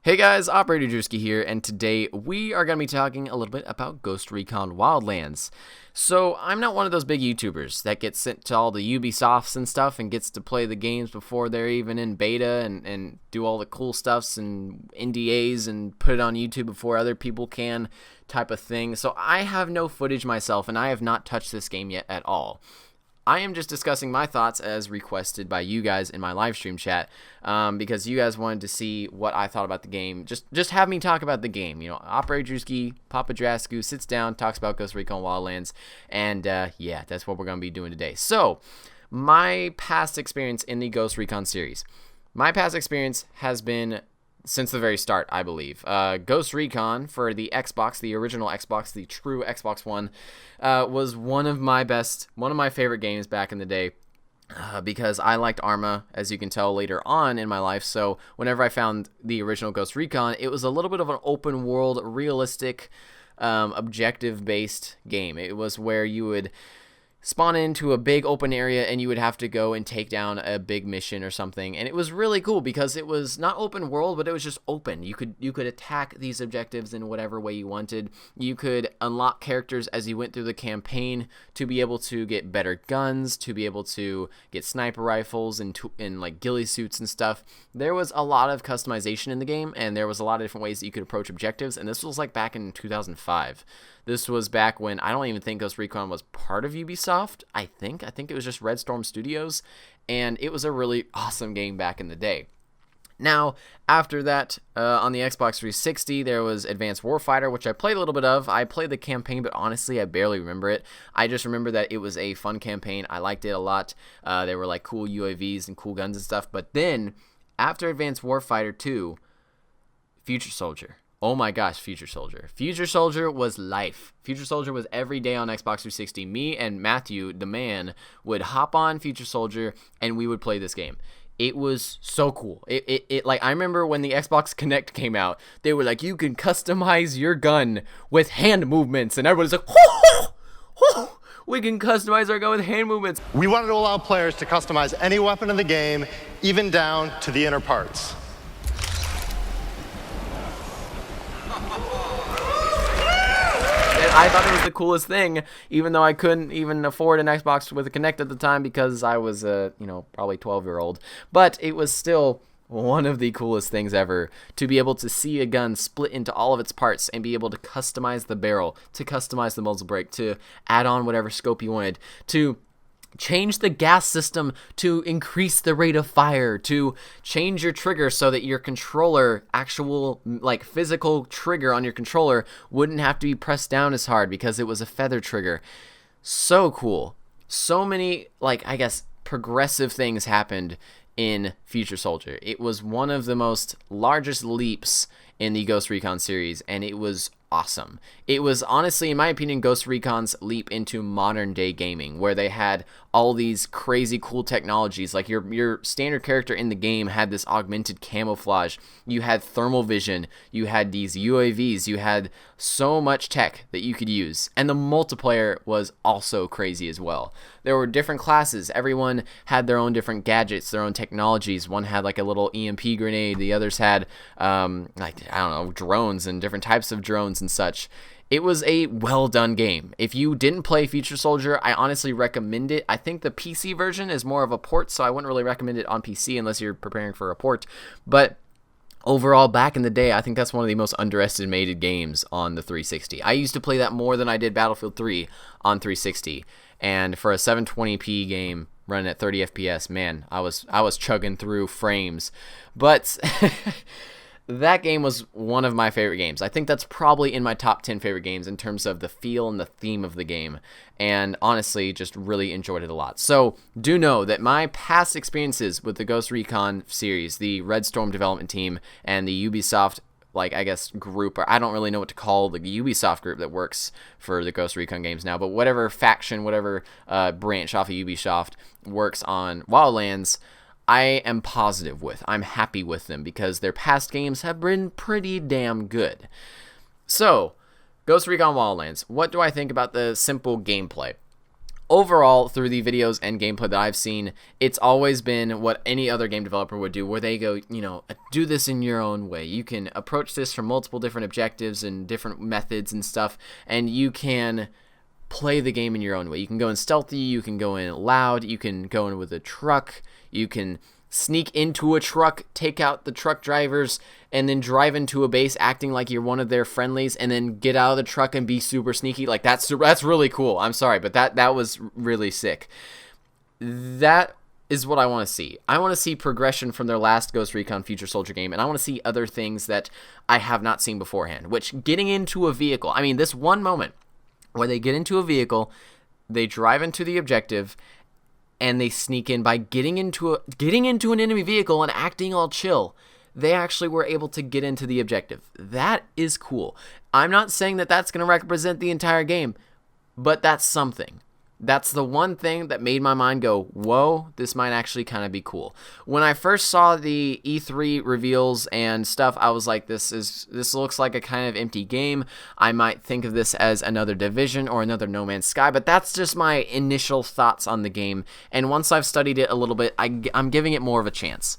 Hey guys, OperatorDrewski here, and today we are going to be talking a little bit about Ghost Recon Wildlands. So, I'm not one of those big YouTubers that gets sent to all the Ubisofts and stuff and gets to play the games before they're even in beta and do all the cool stuffs and NDAs and put it on YouTube before other people can type of thing. So, I have no footage myself, and I have not touched this game yet at all. I am just discussing my thoughts as requested by you guys in my live stream chat, because you guys wanted to see what I thought about the game. Just have me talk about the game. You know, OperatorDrewski, Papa Drasku sits down, talks about Ghost Recon Wildlands, and yeah, that's what we're going to be doing today. So, my past experience in the Ghost Recon series. My past experience has been since the very start, I believe. Ghost Recon for the Xbox, the original Xbox, the true Xbox One, was one of my favorite games back in the day. Because I liked Arma, as you can tell later on in my life. So whenever I found the original Ghost Recon, it was a little bit of an open world, realistic, objective-based game. It was where you would spawn into a big open area and you would have to go and take down a big mission or something, and it was really cool because it was not open world, but it was just open. You could attack these objectives in whatever way you wanted. You could unlock characters as you went through the campaign to be able to get better guns, to be able to get sniper rifles and like ghillie suits and stuff. There was a lot of customization in the game, and there was a lot of different ways that you could approach objectives, and this was like back in 2005. This was back when I don't even think Ghost Recon was part of Ubisoft. I think it was just Red Storm Studios, and it was a really awesome game back in the day. Now, after that, on the Xbox 360, there was Advanced Warfighter, which I played a little bit of. I played the campaign, but honestly, I barely remember it. I just remember that it was a fun campaign. I liked it a lot. There were like cool UAVs and cool guns and stuff. But then, after Advanced Warfighter 2, Future Soldier. Oh my gosh, Future Soldier. Future Soldier was life. Future Soldier was every day on Xbox 360. Me and Matthew, the man, would hop on Future Soldier and we would play this game. It was so cool. It like, I remember when the Xbox Kinect came out, they were like, you can customize your gun with hand movements, and everybody's like, we can customize our gun with hand movements. We wanted to allow players to customize any weapon in the game, even down to the inner parts. I thought it was the coolest thing, even though I couldn't even afford an Xbox with a Kinect at the time because I was a, probably 12-year-old. But it was still one of the coolest things ever to be able to see a gun split into all of its parts and be able to customize the barrel, to customize the muzzle brake, to add on whatever scope you wanted, to change the gas system to increase the rate of fire, to change your trigger so that your controller, actual like physical trigger on your controller, wouldn't have to be pressed down as hard because it was a feather trigger. So cool. So many, like, I guess, progressive things happened in Future Soldier. It was one of the most largest leaps in the Ghost Recon series, and it was awesome. It was honestly, in my opinion, Ghost Recon's leap into modern day gaming, where they had all these crazy cool technologies. Like your standard character in the game had this augmented camouflage. You had thermal vision. You had these UAVs. You had so much tech that you could use. And the multiplayer was also crazy as well. There were different classes. Everyone had their own different gadgets, their own technologies. One had like a little EMP grenade. The others had, drones and different types of drones and such. It was a well-done game. If you didn't play Future Soldier, I honestly recommend it. I think the PC version is more of a port, so I wouldn't really recommend it on PC unless you're preparing for a port. But overall, back in the day, I think that's one of the most underestimated games on the 360. I used to play that more than I did Battlefield 3 on 360. And for a 720p game running at 30 FPS, man, I was chugging through frames. But that game was one of my favorite games. I think that's probably in my top 10 favorite games in terms of the feel and the theme of the game. And honestly, just really enjoyed it a lot. So do know that my past experiences with the Ghost Recon series, the Red Storm development team, and the Ubisoft, group, or I don't really know what to call the Ubisoft group that works for the Ghost Recon games now, but whatever faction, whatever branch off of Ubisoft works on Wildlands, I am positive with. I'm happy with them because their past games have been pretty damn good. So, Ghost Recon Wildlands. What do I think about the simple gameplay? overall, through the videos and gameplay that I've seen, it's always been what any other game developer would do, where they go, you know, do this in your own way. You can approach this from multiple different objectives and different methods and stuff, and you can play the game in your own way. You can go in stealthy, you can go in loud, you can go in with a truck, you can sneak into a truck, take out the truck drivers, and then drive into a base acting like you're one of their friendlies, and then get out of the truck and be super sneaky. Like, that's really cool. I'm sorry, but that was really sick. That is what I want to see. I want to see progression from their last Ghost Recon Future Soldier game, and I want to see other things that I have not seen beforehand, which getting into a vehicle. I mean, this one moment where they get into a vehicle, they drive into the objective, and they sneak in by getting into an enemy vehicle and acting all chill. They actually were able to get into the objective. That is cool. I'm not saying that that's going to represent the entire game, but that's something. That's the one thing that made my mind go, whoa, this might actually kind of be cool. When I first saw the E3 reveals and stuff, I was like, this looks like a kind of empty game. I might think of this as another Division or another No Man's Sky, but that's just my initial thoughts on the game. And once I've studied it a little bit, I'm giving it more of a chance.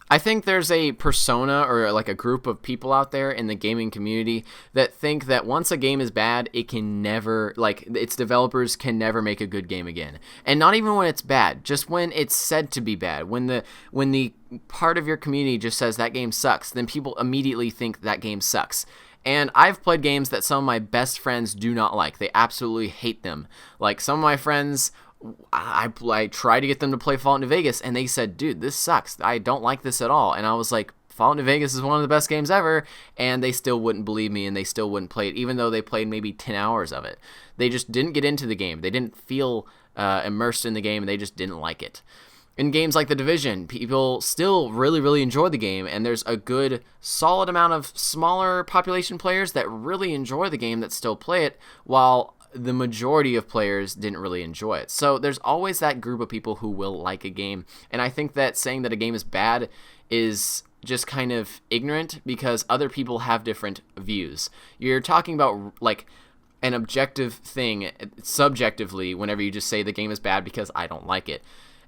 I think there's a persona or like a group of people out there in the gaming community that think that once a game is bad, it can never, like, its developers can never make a good game again. And not even when it's bad, just when it's said to be bad. When the part of your community just says that game sucks, then people immediately think that game sucks. And I've played games that some of my best friends do not like. They absolutely hate them. Like, some of my friends, I tried to get them to play Fallout New Vegas, and they said, dude, this sucks. I don't like this at all. And I was like, Fallout New Vegas is one of the best games ever, and they still wouldn't believe me, and they still wouldn't play it, even though they played maybe 10 hours of it. They just didn't get into the game. They didn't feel immersed in the game, and they just didn't like it. In games like The Division, people still really enjoy the game, and there's a good, solid amount of smaller population players that really enjoy the game that still play it, while the majority of players didn't really enjoy it. So there's always that group of people who will like a game, and I think that saying that a game is bad is just kind of ignorant because other people have different views. You're talking about like an objective thing subjectively whenever you just say the game is bad because I don't like it.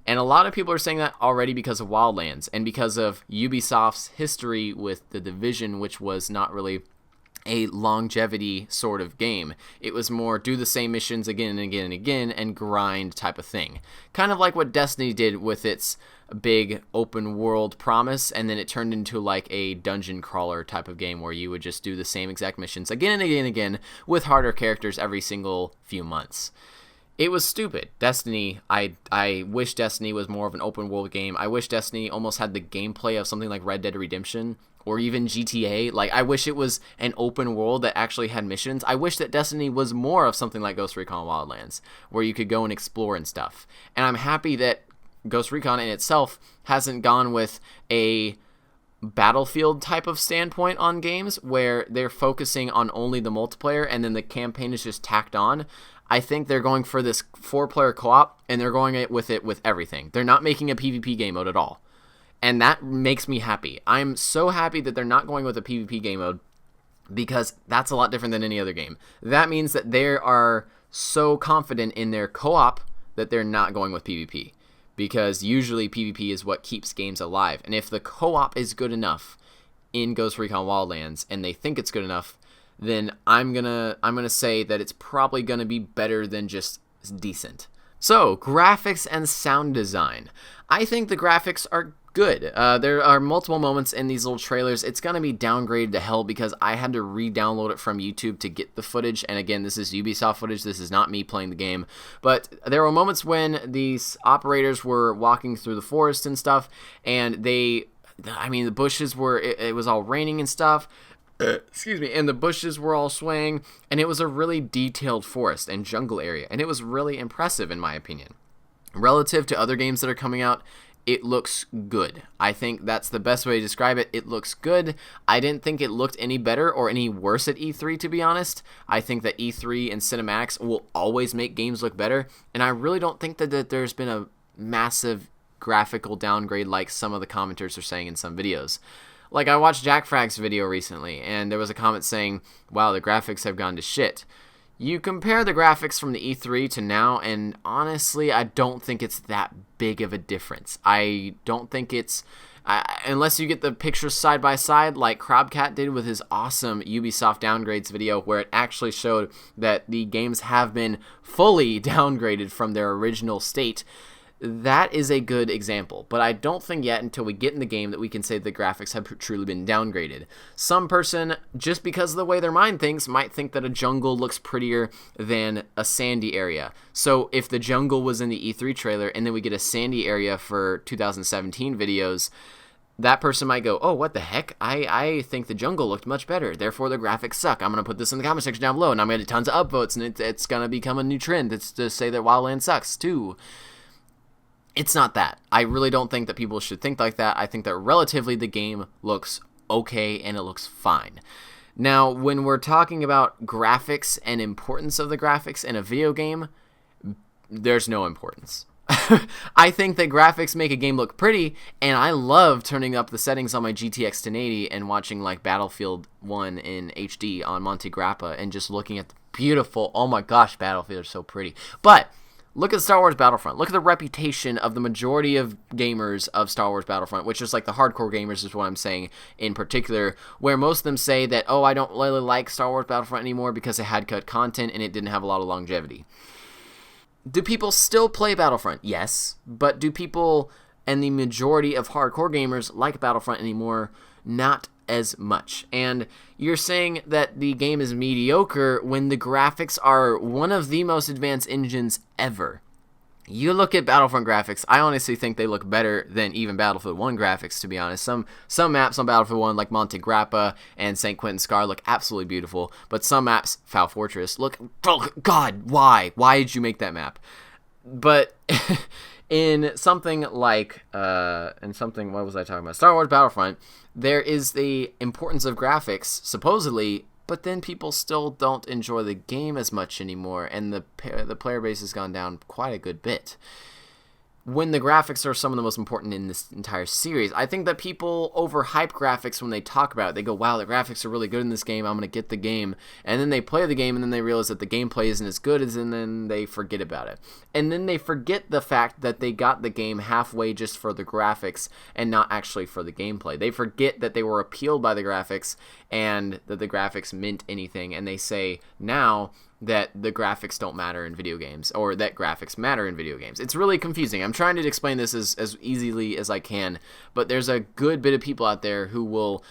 And a lot of people are saying that already because of Wildlands and because of Ubisoft's history with The Division, which was not really a longevity sort of game. It was more do the same missions again and again and again and grind type of thing. Kind of like what Destiny did with its big open world promise, and then it turned into like a dungeon crawler type of game where you would just do the same exact missions again and again and again with harder characters every single few months. It was stupid. Destiny, I wish Destiny was more of an open world game. I wish Destiny almost had the gameplay of something like Red Dead Redemption or even GTA. Like, I wish it was an open world that actually had missions. I wish that Destiny was more of something like Ghost Recon Wildlands, where you could go and explore and stuff. And I'm happy that Ghost Recon in itself hasn't gone with a Battlefield type of standpoint on games where they're focusing on only the multiplayer and then the campaign is just tacked on. I think they're going for this 4-player co-op, and they're going with it with everything. They're not making a PvP game mode at all. And that makes me happy. I'm so happy that they're not going with a PvP game mode because that's a lot different than any other game. That means that they are so confident in their co-op that they're not going with PvP, because usually PvP is what keeps games alive. And if the co-op is good enough in Ghost Recon Wildlands and they think it's good enough, then I'm gonna say that it's probably gonna be better than just decent. So, graphics and sound design. I think the graphics are good. There are multiple moments in these little trailers. It's going to be downgraded to hell because I had to re-download it from YouTube to get the footage. And again, this is Ubisoft footage. This is not me playing the game. But there were moments when these operators were walking through the forest and stuff, and the bushes were, it was all raining and stuff. Excuse me, and the bushes were all swaying, and it was a really detailed forest and jungle area, and it was really impressive in my opinion. Relative to other games that are coming out, it looks good. I think that's the best way to describe it. It looks good. I didn't think it looked any better or any worse at E3, to be honest. I think that E3 and cinematics will always make games look better, and I really don't think that there's been a massive graphical downgrade like some of the commenters are saying in some videos. Like, I watched Jack Frag's video recently, and there was a comment saying, wow, the graphics have gone to shit. You compare the graphics from the E3 to now, and honestly, I don't think it's that big of a difference. I don't think it's... unless you get the pictures side by side like Crabcat did with his awesome Ubisoft downgrades video, where it actually showed that the games have been fully downgraded from their original state. That is a good example, but I don't think yet until we get in the game that we can say the graphics have truly been downgraded. Some person, just because of the way their mind thinks, might think that a jungle looks prettier than a sandy area. So if the jungle was in the E3 trailer and then we get a sandy area for 2017 videos, that person might go, oh, what the heck? I think the jungle looked much better, therefore the graphics suck. I'm going to put this in the comment section down below, and I'm going to get tons of upvotes, and it's going to become a new trend. It's to say that Wildlands sucks, too. It's not that. I really don't think that people should think like that. I think that relatively the game looks okay and it looks fine. Now, when we're talking about graphics and importance of the graphics in a video game, there's no importance. I think that graphics make a game look pretty, and I love turning up the settings on my GTX 1080 and watching like Battlefield 1 in HD on Monte Grappa and just looking at the beautiful, oh my gosh, Battlefield is so pretty. But look at Star Wars Battlefront. Look at the reputation of the majority of gamers of Star Wars Battlefront, which is like the hardcore gamers is what I'm saying in particular, where most of them say that, oh, I don't really like Star Wars Battlefront anymore because it had cut content and it didn't have a lot of longevity. Do people still play Battlefront? Yes. But do people, and the majority of hardcore gamers, like Battlefront anymore? Not as much. And you're saying that the game is mediocre when the graphics are one of the most advanced engines ever. You look at Battlefront graphics, I honestly think they look better than even Battlefield 1 graphics, to be honest. Some maps on Battlefield 1, like Monte Grappa and St. Quentin Scar, look absolutely beautiful, but some maps, Foul Fortress, look, oh God, why? Why did you make that map? But in something like, what was I talking about? Star Wars Battlefront, there is the importance of graphics, supposedly, but then people still don't enjoy the game as much anymore, and the player base has gone down quite a good bit. When the graphics are some of the most important in this entire series, I think that people overhype graphics when they talk about it. They go, wow, the graphics are really good in this game, I'm going to get the game. And then they play the game, and then they realize that the gameplay isn't as good, and then they forget about it. And then they forget the fact that they got the game halfway just for the graphics and not actually for the gameplay. They forget that they were appealed by the graphics and that the graphics meant anything, and they say now that the graphics don't matter in video games, or that graphics matter in video games. It's really confusing. I'm trying to explain this as easily as I can, but there's a good bit of people out there who will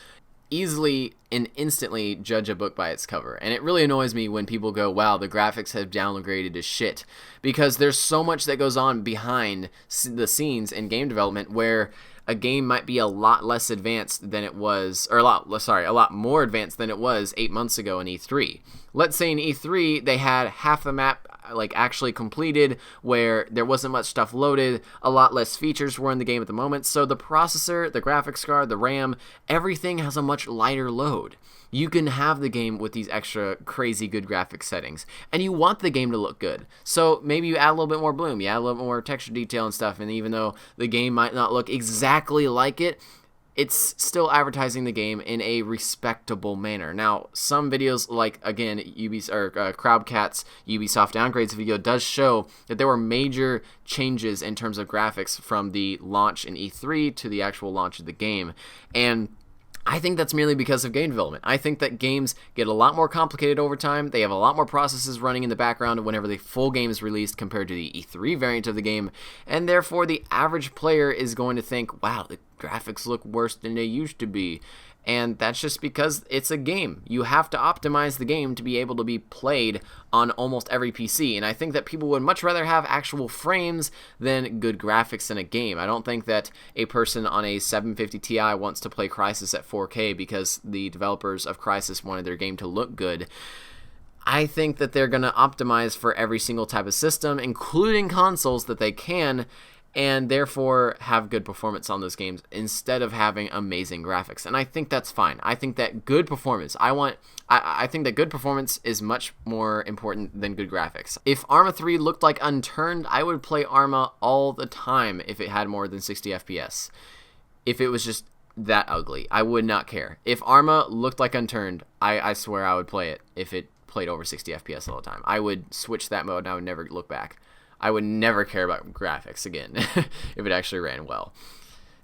easily and instantly judge a book by its cover. And it really annoys me when people go, wow, the graphics have downgraded to shit, because there's so much that goes on behind the scenes in game development where a game might be a lot less advanced than it was, or a lot more advanced than it was 8 months ago in E3. Let's say in E3 they had half the map like actually completed, where there wasn't much stuff loaded, a lot less features were in the game at the moment, so the processor, the graphics card, the RAM, everything has a much lighter load. You can have the game with these extra crazy good graphics settings, and you want the game to look good. So maybe you add a little bit more bloom, you add a little more texture detail and stuff, and even though the game might not look exactly like it, it's still advertising the game in a respectable manner. Now, some videos, like, again, Crowdcat's Ubisoft Downgrades video does show that there were major changes in terms of graphics from the launch in E3 to the actual launch of the game, and I think that's merely because of game development. I think that games get a lot more complicated over time. They have a lot more processes running in the background whenever the full game is released compared to the E3 variant of the game, and therefore the average player is going to think, wow, the graphics look worse than they used to be. And that's just because it's a game. You have to optimize the game to be able to be played on almost every PC. And I think that people would much rather have actual frames than good graphics in a game. I don't think that a person on a 750 Ti wants to play Crysis at 4K because the developers of Crysis wanted their game to look good. I think that they're going to optimize for every single type of system, including consoles, that they can, and therefore have good performance on those games instead of having amazing graphics. And I think that's fine. I think that good performance, I think that good performance is much more important than good graphics. If Arma 3 looked like Unturned, I would play Arma all the time if it had more than 60 FPS. If it was just that ugly, I would not care. If Arma looked like Unturned, I swear I would play it if it played over 60 FPS all the time. I would switch that mode and I would never look back. I would never care about graphics again if it actually ran well.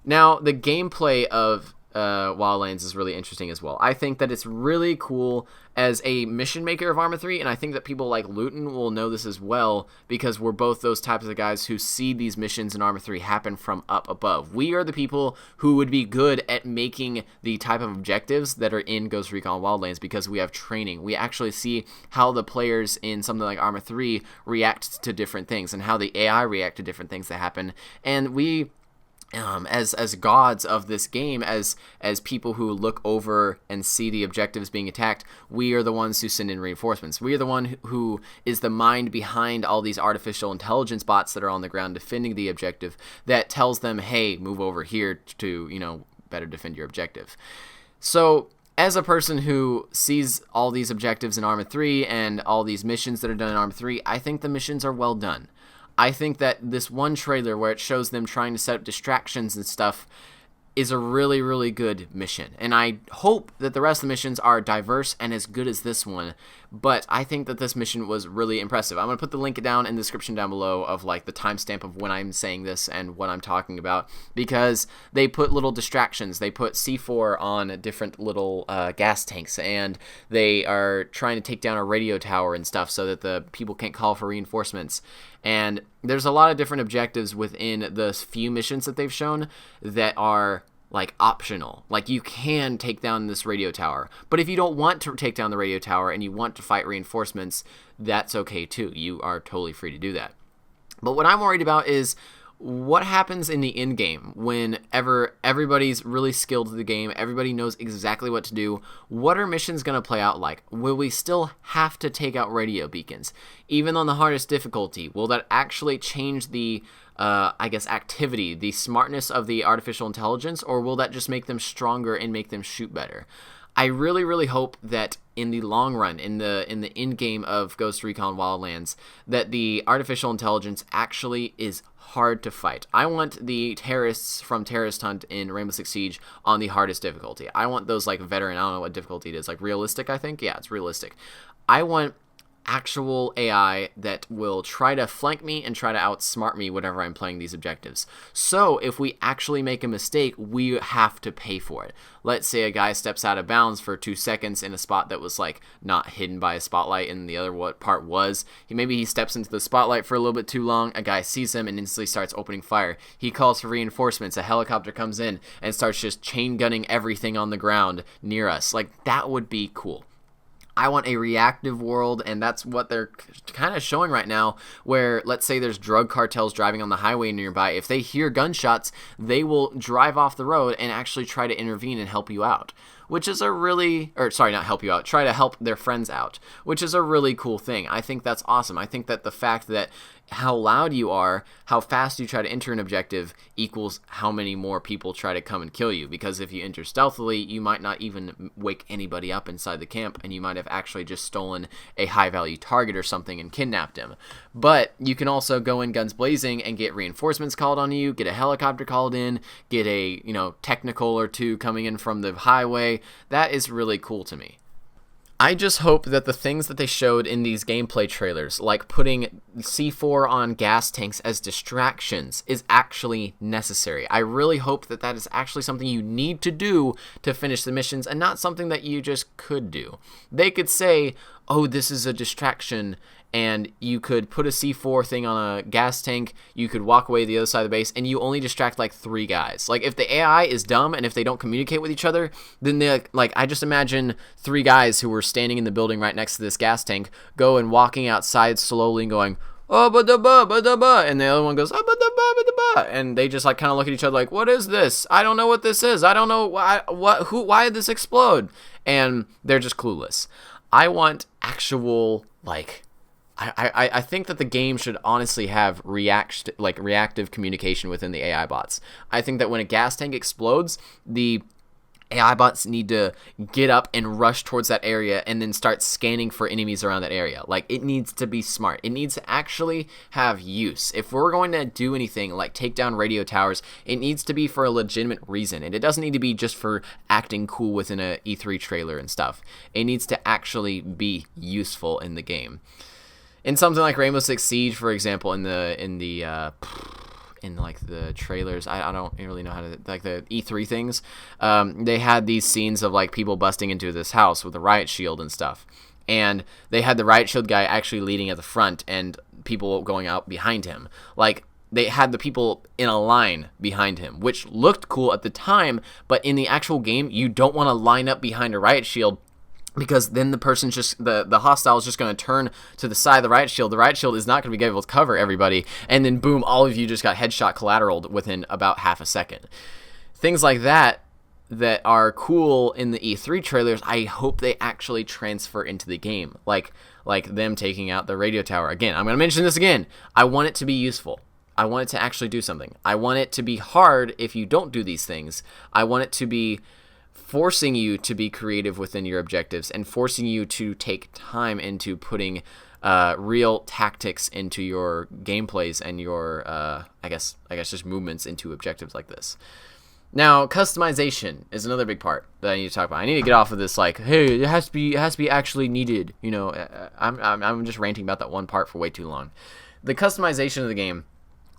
Now, the gameplay of Wildlands is really interesting as well. I think that it's really cool as a mission maker of Arma 3, and I think that people like Luton will know this as well, because we're both those types of guys who see these missions in Arma 3 happen from up above. We are the people who would be good at making the type of objectives that are in Ghost Recon Wildlands because we have training. We actually see how the players in something like Arma 3 react to different things and how the AI react to different things that happen, and we as gods of this game, as people who look over and see the objectives being attacked, we are the ones who send in reinforcements. We are the one who is the mind behind all these artificial intelligence bots that are on the ground defending the objective, that tells them, hey, move over here to, better defend your objective. So as a person who sees all these objectives in Arma 3 and all these missions that are done in Arma 3, I think the missions are well done. I think that this one trailer where it shows them trying to set up distractions and stuff is a really, really good mission. And I hope that the rest of the missions are diverse and as good as this one. But I think that this mission was really impressive. I'm going to put the link down in the description down below of like the timestamp of when I'm saying this and what I'm talking about, because they put little distractions. They put C4 on different little gas tanks, and they are trying to take down a radio tower and stuff so that the people can't call for reinforcements. And there's a lot of different objectives within the few missions that they've shown that are like optional. Like, you can take down this radio tower, but if you don't want to take down the radio tower and you want to fight reinforcements, that's okay too. You are totally free to do that. But what I'm worried about is what happens in the end game whenever everybody's really skilled at the game, everybody knows exactly what to do. What are missions going to play out like? Will we still have to take out radio beacons? Even on the hardest difficulty, will that actually change the activity, the smartness of the artificial intelligence, or will that just make them stronger and make them shoot better? I really, really hope that in the long run, in the end game of Ghost Recon Wildlands, that the artificial intelligence actually is hard to fight. I want the terrorists from Terrorist Hunt in Rainbow Six Siege on the hardest difficulty. I want those like veteran, I don't know what difficulty it is, like realistic, I think? Yeah, it's realistic. I want actual AI that will try to flank me and try to outsmart me whenever I'm playing these objectives. So if we actually make a mistake, we have to pay for it. Let's say a guy steps out of bounds for 2 seconds in a spot that was like not hidden by a spotlight and the other part was. Maybe he steps into the spotlight for a little bit too long, a guy sees him and instantly starts opening fire. He calls for reinforcements, a helicopter comes in and starts just chain gunning everything on the ground near us. Like, that would be cool. I want a reactive world, and that's what they're kind of showing right now, where let's say there's drug cartels driving on the highway nearby. If they hear gunshots, they will drive off the road and actually try to intervene and help you out, which is a really, try to help their friends out, which is a really cool thing. I think that's awesome. I think that the fact that how loud you are, how fast you try to enter an objective equals how many more people try to come and kill you, because if you enter stealthily, you might not even wake anybody up inside the camp, and you might have actually just stolen a high-value target or something and kidnapped him. But you can also go in guns blazing and get reinforcements called on you, get a helicopter called in, get a, technical or two coming in from the highway. That is really cool to me. I just hope that the things that they showed in these gameplay trailers, like putting C4 on gas tanks as distractions, is actually necessary. I really hope that that is actually something you need to do to finish the missions and not something that you just could do. They could say, oh, this is a distraction, and you could put a C4 thing on a gas tank, you could walk away to the other side of the base, and you only distract like 3 guys. Like, if the AI is dumb and if they don't communicate with each other, then I just imagine 3 guys who were standing in the building right next to this gas tank go and walking outside slowly and going, oh, ba-da-ba, ba-da-ba, and the other one goes, oh, ba-da-ba, ba-da-ba, and they just like kind of look at each other like, what is this? I don't know what this is. I don't know why did this explode? And they're just clueless. I want actual, I think that the game should honestly have reactive communication within the AI bots. I think that when a gas tank explodes, the AI bots need to get up and rush towards that area and then start scanning for enemies around that area. Like, it needs to be smart. It needs to actually have use. If we're going to do anything like take down radio towers, it needs to be for a legitimate reason. And it doesn't need to be just for acting cool within a E3 trailer and stuff. It needs to actually be useful in the game. In something like Rainbow Six Siege, for example, in like the trailers, I don't really know how to, like the E3 things, they had these scenes of like people busting into this house with a riot shield and stuff, and they had the riot shield guy actually leading at the front and people going out behind him. Like, they had the people in a line behind him, which looked cool at the time, but in the actual game, you don't want to line up behind a riot shield, because then the person's just, the hostile is just going to turn to the side of the riot shield. The riot shield is not going to be able to cover everybody, and then boom, all of you just got headshot collateraled within about half a second. Things like that are cool in the E3 trailers, I hope they actually transfer into the game. Like them taking out the radio tower. Again, I'm going to mention this again. I want it to be useful. I want it to actually do something. I want it to be hard if you don't do these things. I want it to be forcing you to be creative within your objectives and forcing you to take time into putting real tactics into your gameplays and your I guess just movements into objectives like this. Now, customization is another big part that I need to talk about. I need to get off of this like, hey, it has to be actually needed. You know, I'm just ranting about that one part for way too long. The customization of the game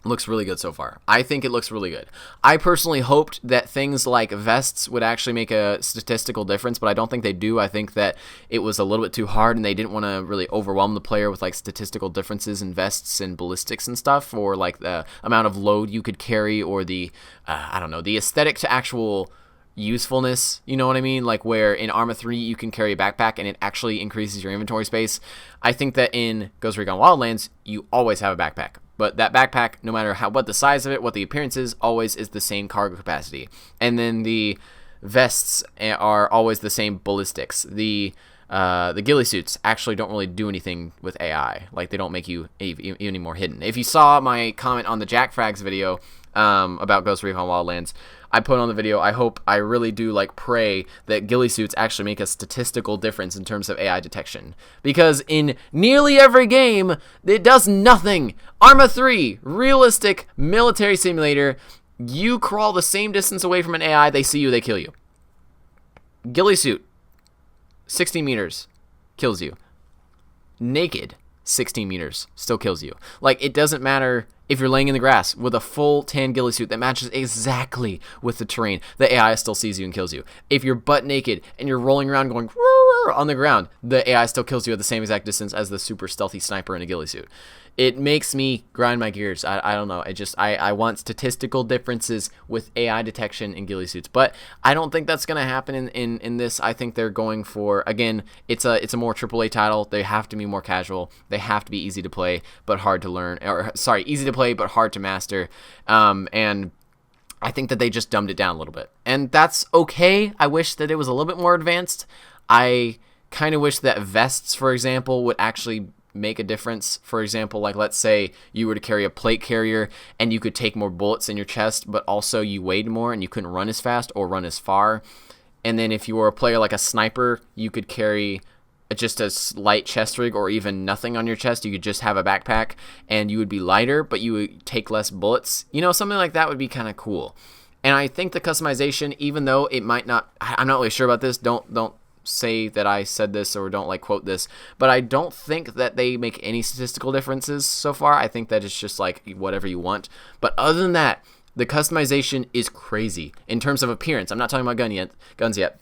looks really good so far. I think it looks really good. I personally hoped that things like vests would actually make a statistical difference, but I don't think they do. I think that it was a little bit too hard, and they didn't want to really overwhelm the player with like statistical differences in vests and ballistics and stuff, or like the amount of load you could carry, or the I don't know, the aesthetic to actual usefulness, you know what I mean? Like where in Arma 3 you can carry a backpack and it actually increases your inventory space. I think that in Ghost Recon Wildlands you always have a backpack, but that backpack, no matter what the size of it, what the appearance is, always is the same cargo capacity. And then the vests are always the same ballistics. The ghillie suits actually don't really do anything with AI. Like, they don't make you any more hidden. If you saw my comment on the Jack Frags video about Ghost Recon Wildlands, I put on the video, I really do like pray that ghillie suits actually make a statistical difference in terms of AI detection. Because in nearly every game, it does nothing. Arma 3, realistic military simulator, you crawl the same distance away from an AI, they see you, they kill you. Ghillie suit, 60 meters, kills you. Naked, 16 meters, still kills you. Like, it doesn't matter if you're laying in the grass with a full tan ghillie suit that matches exactly with the terrain, the AI still sees you and kills you. If you're butt naked and you're rolling around going on the ground, the AI still kills you at the same exact distance as the super stealthy sniper in a ghillie suit. It makes me grind my gears. I don't know. I want statistical differences with AI detection in ghillie suits, but I don't think that's going to happen in this. I think they're going for, again, it's a more AAA title. They have to be more casual. They have to be easy to play but hard to learn. Or sorry, easy to play but hard to master. And I think that they just dumbed it down a little bit, and that's okay. I wish that it was a little bit more advanced. I kind of wish that vests, for example, would actually make a difference. For example, like let's say you were to carry a plate carrier and you could take more bullets in your chest, but also you weighed more and you couldn't run as fast or run as far. And then if you were a player like a sniper, you could carry just a slight chest rig or even nothing on your chest. You could just have a backpack and you would be lighter, but you would take less bullets. You know, something like that would be kind of cool. And I think the customization, even though it might not, I'm not really sure about this, don't say that I said this or don't like quote this, but I don't think that they make any statistical differences so far. I think that it's just like whatever you want. But other than that, the customization is crazy in terms of appearance. I'm not talking about guns yet.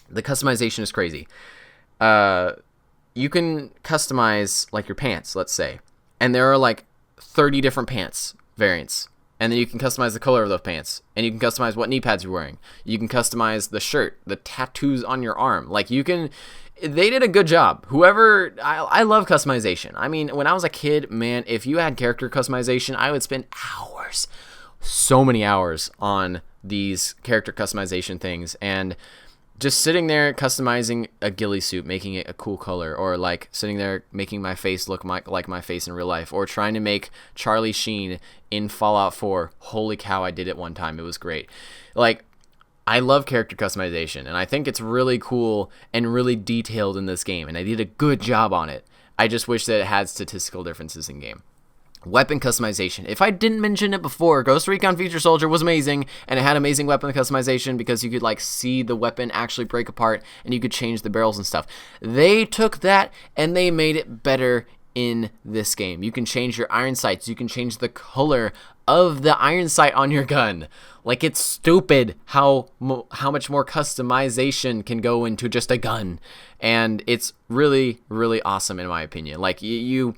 The customization is crazy. You can customize like your pants, let's say, and there are like 30 different pants variants. And then you can customize the color of those pants. And you can customize what knee pads you're wearing. You can customize the shirt, the tattoos on your arm. Like, you can... They did a good job. Whoever... I love customization. I mean, when I was a kid, man, if you had character customization, I would spend hours, so many hours on these character customization things. And just sitting there customizing a ghillie suit, making it a cool color, or like sitting there making my face look like my face in real life, or trying to make Charlie Sheen in Fallout 4. Holy cow, I did it one time. It was great. Like, I love character customization, and I think it's really cool and really detailed in this game, and I did a good job on it. I just wish that it had statistical differences in game. Weapon customization. If I didn't mention it before, Ghost Recon Future Soldier was amazing, and it had amazing weapon customization because you could like see the weapon actually break apart, and you could change the barrels and stuff. They took that and they made it better in this game. You can change your iron sights. You can change the color of the iron sight on your gun. Like, it's stupid how much more customization can go into just a gun, and it's really, really awesome in my opinion. Like, you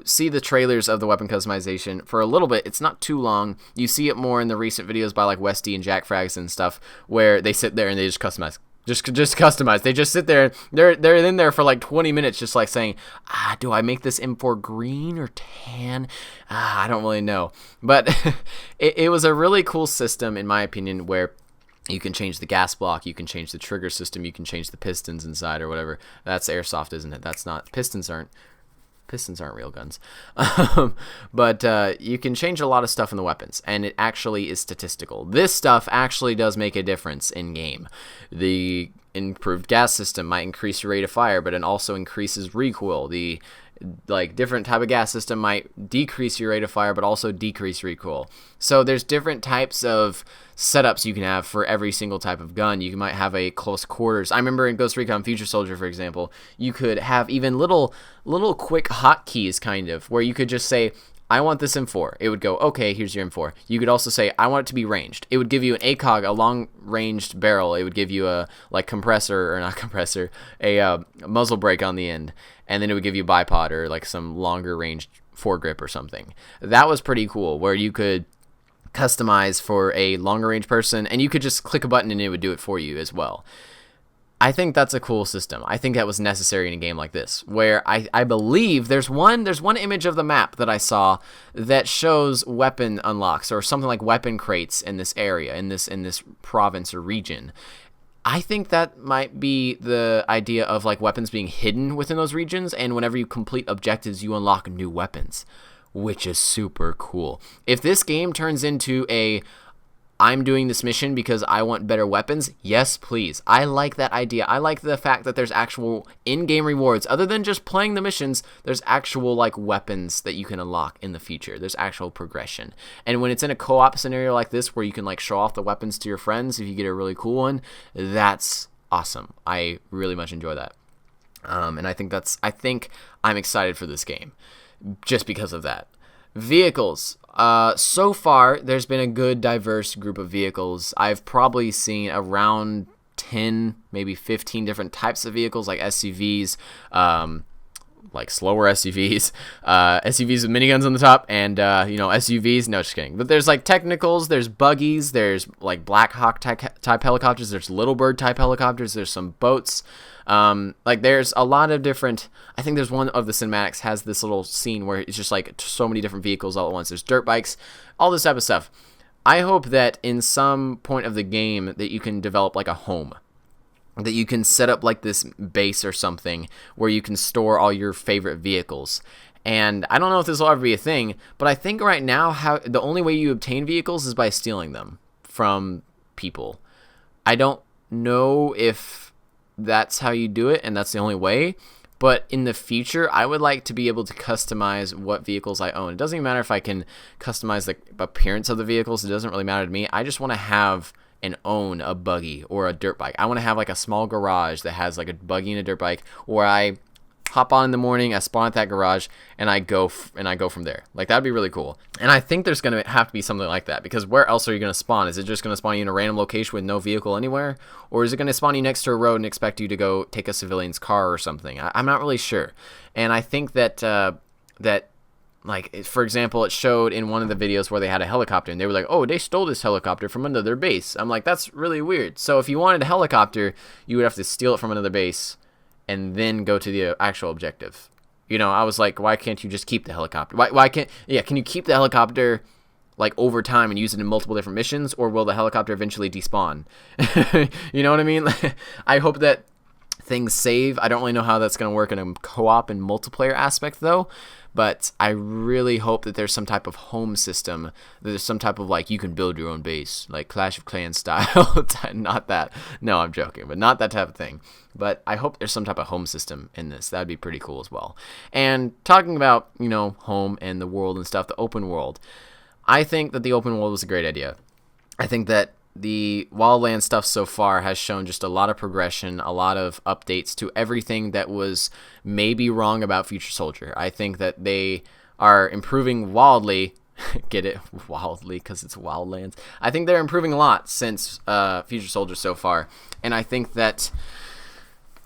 see the trailers of the weapon customization for a little bit. It's not too long. You see it more in the recent videos by like Westy and Jack Frags and stuff, where they sit there and they just customize. Just customize. They just sit there. They're in there for like 20 minutes, just like saying, do I make this M4 green or tan? I don't really know. But it was a really cool system, in my opinion, where you can change the gas block, you can change the trigger system, you can change the pistons inside or whatever. That's airsoft, isn't it? That's not. Pistons aren't real guns. But you can change a lot of stuff in the weapons, and it actually is statistical. This stuff actually does make a difference in game. The improved gas system might increase your rate of fire, but it also increases recoil. The different type of gas system might decrease your rate of fire, but also decrease recoil. So there's different types of setups you can have for every single type of gun. You might have a close quarters. I remember in Ghost Recon Future Soldier, for example, you could have even little quick hotkeys, kind of, where you could just say, I want this M4. It would go, okay, here's your M4. You could also say, I want it to be ranged. It would give you an ACOG, a long-ranged barrel. It would give you a muzzle brake on the end. And then it would give you bipod or like some longer ranged foregrip or something. That was pretty cool, where you could customize for a longer range person, and you could just click a button and it would do it for you as well. I think that's a cool system. I think that was necessary in a game like this, where I believe there's one image of the map that I saw that shows weapon unlocks or something like weapon crates in this area, in this province or region. I think that might be the idea of like weapons being hidden within those regions, and whenever you complete objectives, you unlock new weapons, which is super cool. If this game turns into I'm doing this mission because I want better weapons, yes, please. I like that idea. I like the fact that there's actual in-game rewards. Other than just playing the missions, there's actual like weapons that you can unlock in the future. There's actual progression. And when it's in a co-op scenario like this, where you can like show off the weapons to your friends if you get a really cool one, that's awesome. I really much enjoy that. And I think I'm excited for this game just because of that. Vehicles. So far, there's been a good, diverse group of vehicles. I've probably seen around 10, maybe 15 different types of vehicles, like SUVs, like slower SUVs, SUVs with miniguns on the top, and SUVs. No, just kidding. But there's like technicals, there's buggies, there's like Black Hawk type helicopters, there's Little Bird type helicopters, there's some boats. There's a lot of different. I think there's one of the cinematics has this little scene where it's just like so many different vehicles all at once. There's dirt bikes, all this type of stuff. I hope that in some point of the game that you can develop like a home, that you can set up like this base or something where you can store all your favorite vehicles. And I don't know if this will ever be a thing, but I think right now the only way you obtain vehicles is by stealing them from people. I don't know if that's how you do it and that's the only way, but in the future I would like to be able to customize what vehicles I own. It doesn't even matter if I can customize the appearance of the vehicles. It doesn't really matter to me. I just want to have and own a buggy or a dirt bike. I want to have like a small garage that has like a buggy and a dirt bike, where I hop on in the morning, I spawn at that garage, and I go from there. Like, that'd be really cool. And I think there's going to have to be something like that, because where else are you going to spawn? Is it just going to spawn you in a random location with no vehicle anywhere? Or is it going to spawn you next to a road and expect you to go take a civilian's car or something? I'm not really sure. And I think that like, for example, it showed in one of the videos where they had a helicopter, and they were like, oh, they stole this helicopter from another base. I'm like, that's really weird. So if you wanted a helicopter, you would have to steal it from another base and then go to the actual objective. I was like, why can't you just keep the helicopter? Can you keep the helicopter like over time and use it in multiple different missions, or will the helicopter eventually despawn? You know what I mean? I hope that things save. I don't really know how that's going to work in a co-op and multiplayer aspect though, but I really hope that there's some type of home system, that there's some type of like you can build your own base, like Clash of Clans style. Not that. No, I'm joking, but not that type of thing. But I hope there's some type of home system in this. That'd be pretty cool as well. And talking about, you know, home and the world and stuff, the open world, I think that the open world was a great idea. I think that the Wildlands stuff so far has shown just a lot of progression, a lot of updates to everything that was maybe wrong about Future Soldier. I think that they are improving wildly. Get it? Wildly, because it's Wildlands. I think they're improving a lot since Future Soldier so far. And I think that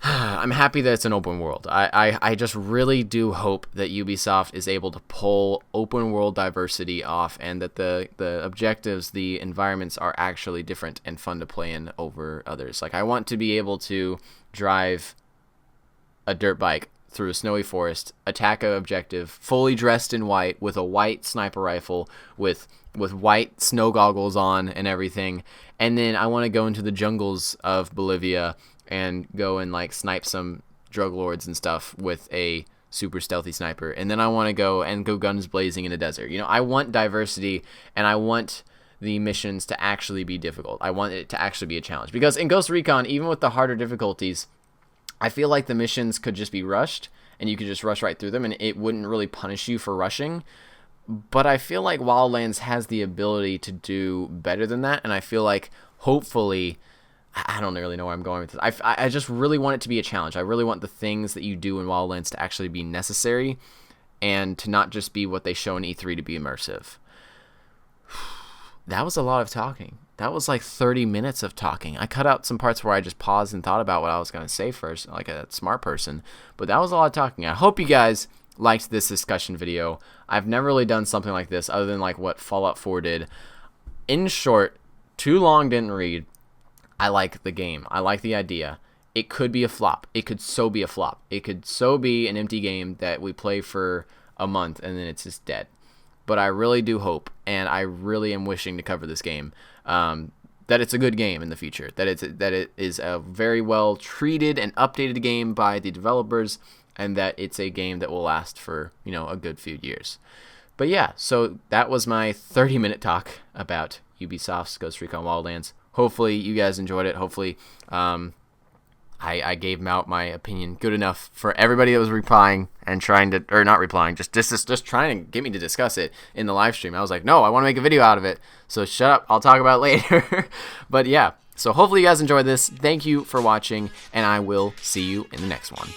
I'm happy that it's an open world. I just really do hope that Ubisoft is able to pull open world diversity off, and that the objectives, the environments are actually different and fun to play in over others. Like, I want to be able to drive a dirt bike through a snowy forest, attack an objective, fully dressed in white, with a white sniper rifle, with white snow goggles on and everything, and then I want to go into the jungles of Bolivia and go and like snipe some drug lords and stuff with a super stealthy sniper, and then I want to go guns blazing in a desert. You know, I want diversity, and I want the missions to actually be difficult. I want it to actually be a challenge, because in Ghost Recon, even with the harder difficulties, I feel like the missions could just be rushed, and you could just rush right through them, and it wouldn't really punish you for rushing. But I feel like Wildlands has the ability to do better than that, and I feel like hopefully, I don't really know where I'm going with this. I just really want it to be a challenge. I really want the things that you do in Wildlands to actually be necessary, and to not just be what they show in E3 to be immersive. That was a lot of talking. That was like 30 minutes of talking. I cut out some parts where I just paused and thought about what I was going to say first, like a smart person. But that was a lot of talking. I hope you guys liked this discussion video. I've never really done something like this other than like what Fallout 4 did. In short, too long didn't read. I like the game. I like the idea. It could be a flop. It could so be a flop. It could so be an empty game that we play for a month and then it's just dead. But I really do hope, and I really am wishing to cover this game, that it's a good game in the future. That it is a very well treated and updated game by the developers, and that it's a game that will last for, you know, a good few years. But yeah, so that was my 30-minute talk about Ubisoft's Ghost Recon Wildlands. Hopefully you guys enjoyed it. Hopefully I gave out my opinion good enough for everybody that was replying and trying to, or not replying, just trying to get me to discuss it in the live stream. I was like, no, I want to make a video out of it. So shut up. I'll talk about it later. But yeah, so hopefully you guys enjoyed this. Thank you for watching, and I will see you in the next one.